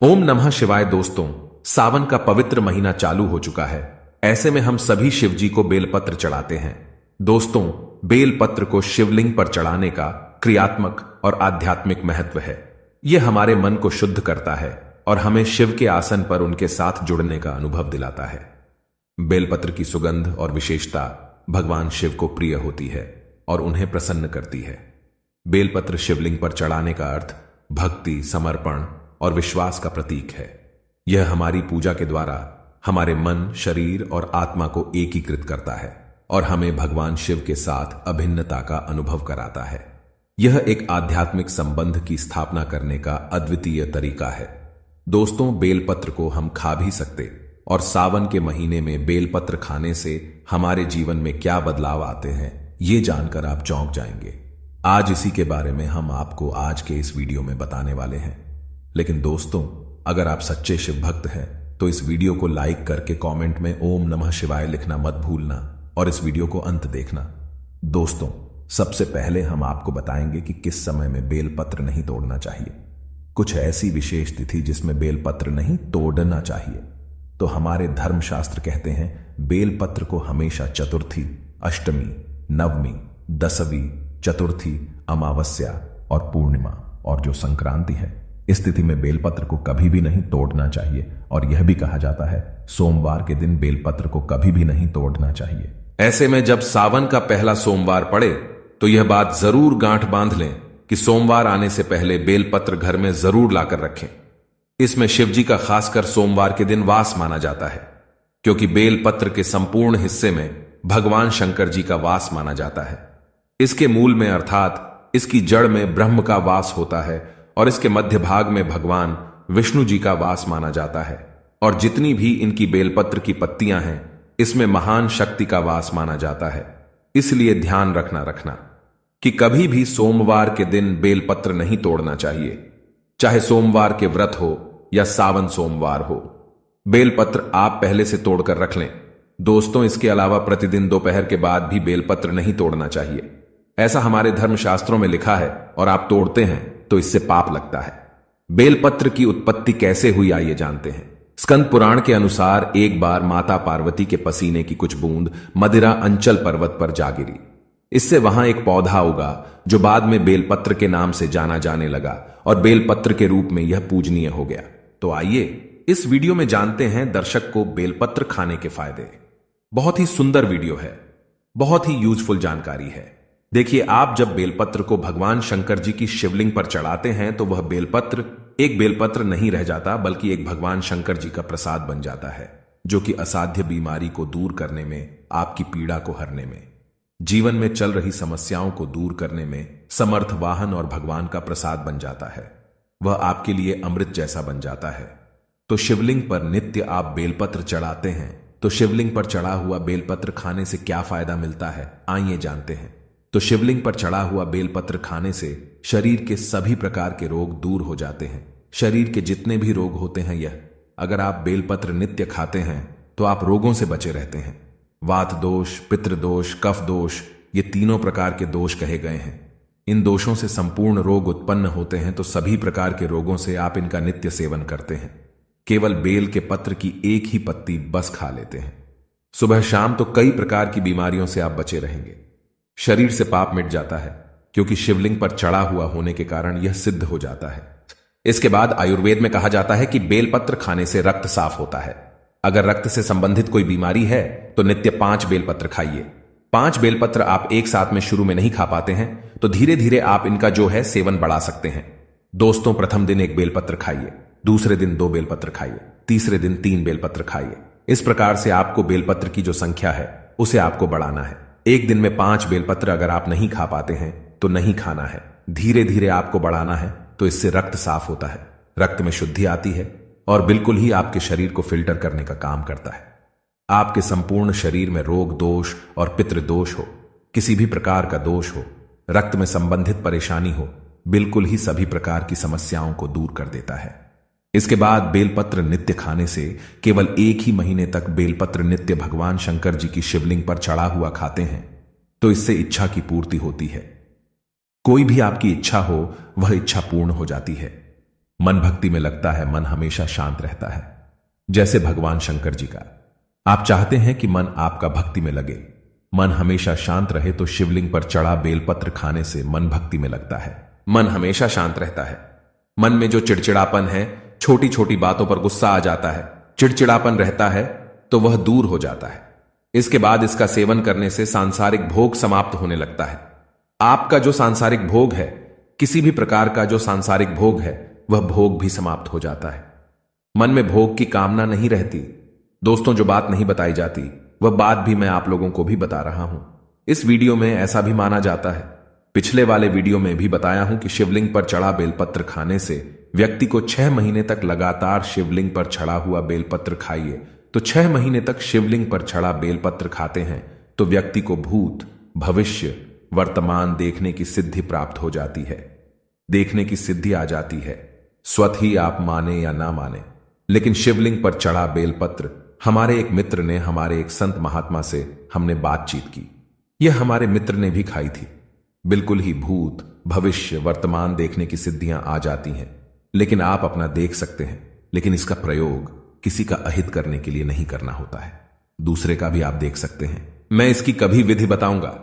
ओम नमः शिवाय। दोस्तों, सावन का पवित्र महीना चालू हो चुका है। ऐसे में हम सभी शिव जी को बेलपत्र चढ़ाते हैं। दोस्तों, बेलपत्र को शिवलिंग पर चढ़ाने का क्रियात्मक और आध्यात्मिक महत्व है। यह हमारे मन को शुद्ध करता है और हमें शिव के आसन पर उनके साथ जुड़ने का अनुभव दिलाता है। बेलपत्र की सुगंध और विशेषता भगवान शिव को प्रिय होती है और उन्हें प्रसन्न करती है। बेलपत्र शिवलिंग पर चढ़ाने का अर्थ भक्ति, समर्पण और विश्वास का प्रतीक है। यह हमारी पूजा के द्वारा हमारे मन, शरीर और आत्मा को एकीकृत करता है और हमें भगवान शिव के साथ अभिन्नता का अनुभव कराता है। यह एक आध्यात्मिक संबंध की स्थापना करने का अद्वितीय तरीका है। दोस्तों, बेलपत्र को हम खा भी सकते और सावन के महीने में बेलपत्र खाने से हमारे जीवन में क्या बदलाव आते हैं, ये जानकर आप चौंक जाएंगे। आज इसी के बारे में हम आपको आज के इस वीडियो में बताने वाले हैं। लेकिन दोस्तों, अगर आप सच्चे शिव भक्त हैं तो इस वीडियो को लाइक करके कमेंट में ओम नमः शिवाय लिखना मत भूलना और इस वीडियो को अंत देखना। दोस्तों, सबसे पहले हम आपको बताएंगे कि किस समय में बेलपत्र नहीं तोड़ना चाहिए। कुछ ऐसी विशेष तिथि जिसमें बेलपत्र नहीं तोड़ना चाहिए। तो हमारे धर्मशास्त्र कहते हैं बेलपत्र को हमेशा चतुर्थी, अष्टमी, नवमी, दसवीं, चतुर्थी, अमावस्या और पूर्णिमा और जो संक्रांति है, इस तिथि में बेलपत्र को कभी भी नहीं तोड़ना चाहिए। और यह भी कहा जाता है सोमवार के दिन बेलपत्र को कभी भी नहीं तोड़ना चाहिए। ऐसे में जब सावन का पहला सोमवार पड़े तो यह बात जरूर गांठ बांध लें कि सोमवार आने से पहले बेलपत्र घर में जरूर लाकर रखें। इसमें शिवजी का खासकर सोमवार के दिन वास माना जाता है, क्योंकि बेलपत्र के संपूर्ण हिस्से में भगवान शंकर जी का वास माना जाता है। इसके मूल में अर्थात इसकी जड़ में ब्रह्म का वास होता है और इसके मध्य भाग में भगवान विष्णु जी का वास माना जाता है। और जितनी भी इनकी बेलपत्र की पत्तियां हैं, इसमें महान शक्ति का वास माना जाता है। इसलिए ध्यान रखना कि कभी भी सोमवार के दिन बेलपत्र नहीं तोड़ना चाहिए, चाहे सोमवार के व्रत हो या सावन सोमवार हो। बेलपत्र आप पहले से तोड़कर रख लें। दोस्तों, इसके अलावा प्रतिदिन दोपहर के बाद भी बेलपत्र नहीं तोड़ना चाहिए। ऐसा हमारे धर्मशास्त्रों में लिखा है और आप तोड़ते हैं तो इससे पाप लगता है। बेलपत्र की उत्पत्ति कैसे हुई, आइए जानते हैं। स्कंद पुराण के अनुसार एक बार माता पार्वती के पसीने की कुछ बूंद मदिरा अंचल पर्वत पर जा गिरी। इससे वहां एक पौधा उगा जो बाद में बेलपत्र के नाम से जाना जाने लगा और बेलपत्र के रूप में यह पूजनीय हो गया। तो आइए इस वीडियो में जानते हैं दर्शक को बेलपत्र खाने के फायदे। बहुत ही सुंदर वीडियो है, बहुत ही यूजफुल जानकारी है। देखिए, आप जब बेलपत्र को भगवान शंकर जी की शिवलिंग पर चढ़ाते हैं तो वह बेलपत्र एक बेलपत्र नहीं रह जाता, बल्कि एक भगवान शंकर जी का प्रसाद बन जाता है, जो कि असाध्य बीमारी को दूर करने में, आपकी पीड़ा को हरने में, जीवन में चल रही समस्याओं को दूर करने में समर्थ वाहन और भगवान का प्रसाद बन जाता है। वह आपके लिए अमृत जैसा बन जाता है। तो शिवलिंग पर नित्य आप बेलपत्र चढ़ाते हैं, तो शिवलिंग पर चढ़ा हुआ बेलपत्र खाने से क्या फायदा मिलता है, आइए जानते हैं। तो शिवलिंग पर चढ़ा हुआ बेलपत्र खाने से शरीर के सभी प्रकार के रोग दूर हो जाते हैं। शरीर के जितने भी रोग होते हैं, यह अगर आप बेलपत्र नित्य खाते हैं तो आप रोगों से बचे रहते हैं। वात दोष, पितृ दोष, कफ दोष, ये तीनों प्रकार के दोष कहे गए हैं। इन दोषों से संपूर्ण रोग उत्पन्न होते हैं। तो सभी प्रकार के रोगों से आप इनका नित्य सेवन करते हैं। केवल बेल के पत्र की एक ही पत्ती बस खा लेते हैं। सुबह शाम तो कई प्रकार की बीमारियों से आप बचे रहेंगे। शरीर से पाप मिट जाता है, क्योंकि शिवलिंग पर चढ़ा हुआ होने के कारण यह सिद्ध हो जाता है। इसके बाद आयुर्वेद में कहा जाता है कि बेलपत्र खाने से रक्त साफ होता है। अगर रक्त से संबंधित कोई बीमारी है तो नित्य 5 बेलपत्र खाइए। 5 बेलपत्र आप एक साथ में शुरू में नहीं खा पाते हैं तो धीरे धीरे आप इनका जो है सेवन बढ़ा सकते हैं। दोस्तों, प्रथम दिन 1 बेलपत्र खाइए, दूसरे दिन 2 बेलपत्र खाइए, तीसरे दिन 3 बेलपत्र खाइए। इस प्रकार से आपको बेलपत्र की जो संख्या है उसे आपको बढ़ाना है। एक दिन में 5 बेलपत्र अगर आप नहीं खा पाते हैं तो नहीं खाना है, धीरे धीरे आपको बढ़ाना है। तो इससे रक्त साफ होता है, रक्त में शुद्धि आती है और बिल्कुल ही आपके शरीर को फिल्टर करने का काम करता है। आपके संपूर्ण शरीर में रोग दोष और पितृ दोष हो, किसी भी प्रकार का दोष हो, रक्त में संबंधित परेशानी हो, बिल्कुल ही सभी प्रकार की समस्याओं को दूर कर देता है। इसके बाद बेलपत्र नित्य खाने से केवल एक ही महीने तक बेलपत्र नित्य भगवान शंकर जी की शिवलिंग पर चढ़ा हुआ खाते हैं तो इससे इच्छा की पूर्ति होती है। कोई भी आपकी इच्छा हो वह इच्छा पूर्ण हो जाती है। मन भक्ति में लगता है, मन हमेशा शांत रहता है। जैसे भगवान शंकर जी का आप चाहते हैं कि मन आपका भक्ति में लगे, मन हमेशा शांत रहे, तो शिवलिंग पर चढ़ा बेलपत्र खाने से मन भक्ति में लगता है। मन हमेशा शांत रहता है। मन में जो चिड़चिड़ापन है, छोटी छोटी बातों पर गुस्सा आ जाता है, चिड़चिड़ापन रहता है, तो वह दूर हो जाता है। इसके बाद इसका सेवन करने से सांसारिक भोग समाप्त होने लगता है। आपका जो सांसारिक भोग है, किसी भी प्रकार का जो सांसारिक भोग है, वह भोग भी समाप्त हो जाता है। मन में भोग की कामना नहीं रहती। दोस्तों, जो बात नहीं बताई जाती वह बात भी मैं आप लोगों को भी बता रहा हूं। इस वीडियो में ऐसा भी माना जाता है, पिछले वाले वीडियो में भी बताया हूं कि शिवलिंग पर चढ़ा बेलपत्र खाने से व्यक्ति को 6 महीने तक लगातार शिवलिंग पर चढ़ा हुआ बेलपत्र खाइए, तो 6 महीने तक शिवलिंग पर चढ़ा बेलपत्र खाते हैं तो व्यक्ति को भूत, भविष्य, वर्तमान देखने की सिद्धि प्राप्त हो जाती है। देखने की सिद्धि आ जाती है। स्वतः ही आप माने या ना माने, लेकिन शिवलिंग पर चढ़ा बेलपत्र हमारे एक मित्र ने, हमारे एक संत महात्मा से हमने बातचीत की। यह हमारे मित्र ने भी खाई थी। बिल्कुल ही भूत, भविष्य, वर्तमान देखने की सिद्धियां आ जाती हैं। लेकिन आप अपना देख सकते हैं, लेकिन इसका प्रयोग किसी का अहित करने के लिए नहीं करना होता है। दूसरे का भी आप देख सकते हैं। मैं इसकी कभी विधि बताऊंगा।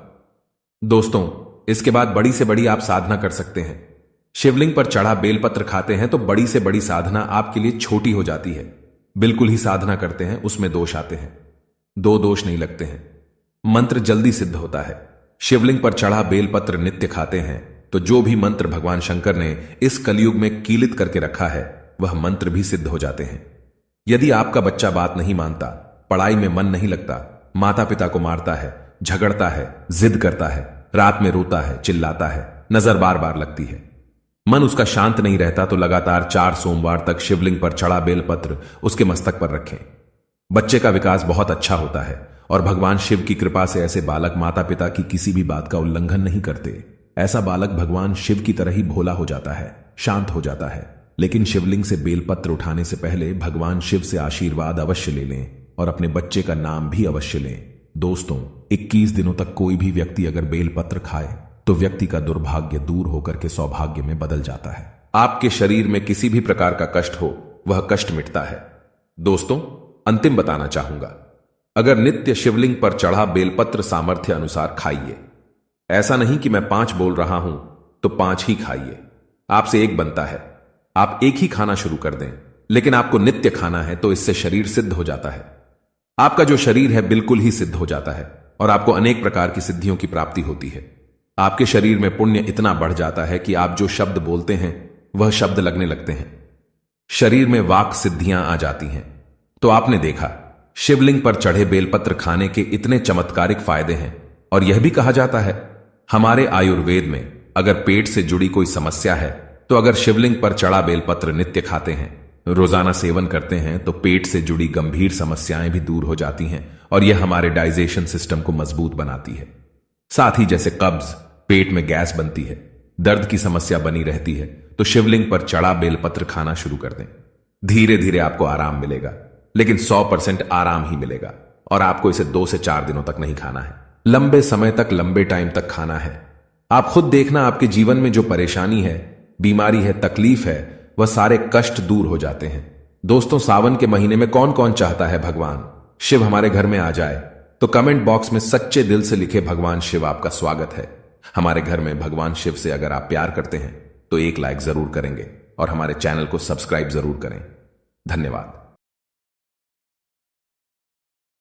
दोस्तों, इसके बाद बड़ी से बड़ी आप साधना कर सकते हैं। शिवलिंग पर चढ़ा बेलपत्र खाते हैं तो बड़ी से बड़ी साधना आपके लिए छोटी हो जाती है। बिल्कुल ही साधना करते हैं, उसमें दोष आते हैं। 2 दोष नहीं लगते हैं। मंत्र जल्दी सिद्ध होता है। शिवलिंग पर चढ़ा बेलपत्र नित्य खाते हैं तो जो भी मंत्र भगवान शंकर ने इस कलयुग में कीलित करके रखा है, वह मंत्र भी सिद्ध हो जाते हैं। यदि आपका बच्चा बात नहीं मानता, पढ़ाई में मन नहीं लगता, माता पिता को मारता है, झगड़ता है, जिद करता है, रात में रोता है, चिल्लाता है, नजर बार बार लगती है, मन उसका शांत नहीं रहता, तो लगातार 4 सोमवार तक शिवलिंग पर चढ़ा बेलपत्र उसके मस्तक पर रखें। बच्चे का विकास बहुत अच्छा होता है और भगवान शिव की कृपा से ऐसे बालक माता पिता की किसी भी बात का उल्लंघन नहीं करते। ऐसा बालक भगवान शिव की तरह ही भोला हो जाता है, शांत हो जाता है। लेकिन शिवलिंग से बेलपत्र उठाने से पहले भगवान शिव से आशीर्वाद अवश्य ले लें और अपने बच्चे का नाम भी अवश्य लें। दोस्तों, 21 दिनों तक कोई भी व्यक्ति अगर बेलपत्र खाए तो व्यक्ति का दुर्भाग्य दूर होकर के सौभाग्य में बदल जाता है। आपके शरीर में किसी भी प्रकार का कष्ट हो, वह कष्ट मिटता है। दोस्तों, अंतिम बताना चाहूंगा, अगर नित्य शिवलिंग पर चढ़ा बेलपत्र सामर्थ्य अनुसार खाइए। ऐसा नहीं कि मैं 5 बोल रहा हूं तो 5 ही खाइए। आपसे 1 बनता है, आप 1 ही खाना शुरू कर दें, लेकिन आपको नित्य खाना है तो इससे शरीर सिद्ध हो जाता है। आपका जो शरीर है बिल्कुल ही सिद्ध हो जाता है और आपको अनेक प्रकार की सिद्धियों की प्राप्ति होती है। आपके शरीर में पुण्य इतना बढ़ जाता है कि आप जो शब्द बोलते हैं वह शब्द लगने लगते हैं। शरीर में वाक सिद्धियां आ जाती हैं। तो आपने देखा, शिवलिंग पर चढ़े बेलपत्र खाने के इतने चमत्कारिक फायदे हैं। और यह भी कहा जाता है हमारे आयुर्वेद में, अगर पेट से जुड़ी कोई समस्या है तो अगर शिवलिंग पर चढ़ा बेलपत्र नित्य खाते हैं, रोजाना सेवन करते हैं, तो पेट से जुड़ी गंभीर समस्याएं भी दूर हो जाती हैं और यह हमारे डाइजेशन सिस्टम को मजबूत बनाती है। साथ ही जैसे कब्ज, पेट में गैस बनती है, दर्द की समस्या बनी रहती है, तो शिवलिंग पर चढ़ा बेलपत्र खाना शुरू कर दें। धीरे धीरे आपको आराम मिलेगा, लेकिन 100% आराम ही मिलेगा। और आपको इसे 2 से 4 दिनों तक नहीं खाना है, लंबे समय तक, लंबे टाइम तक खाना है। आप खुद देखना, आपके जीवन में जो परेशानी है, बीमारी है, तकलीफ है, वह सारे कष्ट दूर हो जाते हैं। दोस्तों, सावन के महीने में कौन कौन चाहता है भगवान शिव हमारे घर में आ जाए? तो कमेंट बॉक्स में सच्चे दिल से लिखे, भगवान शिव आपका स्वागत है। हमारे घर में भगवान शिव से अगर आप प्यार करते हैं तो 1 लाइक जरूर करेंगे और हमारे चैनल को सब्सक्राइब जरूर करें। धन्यवाद।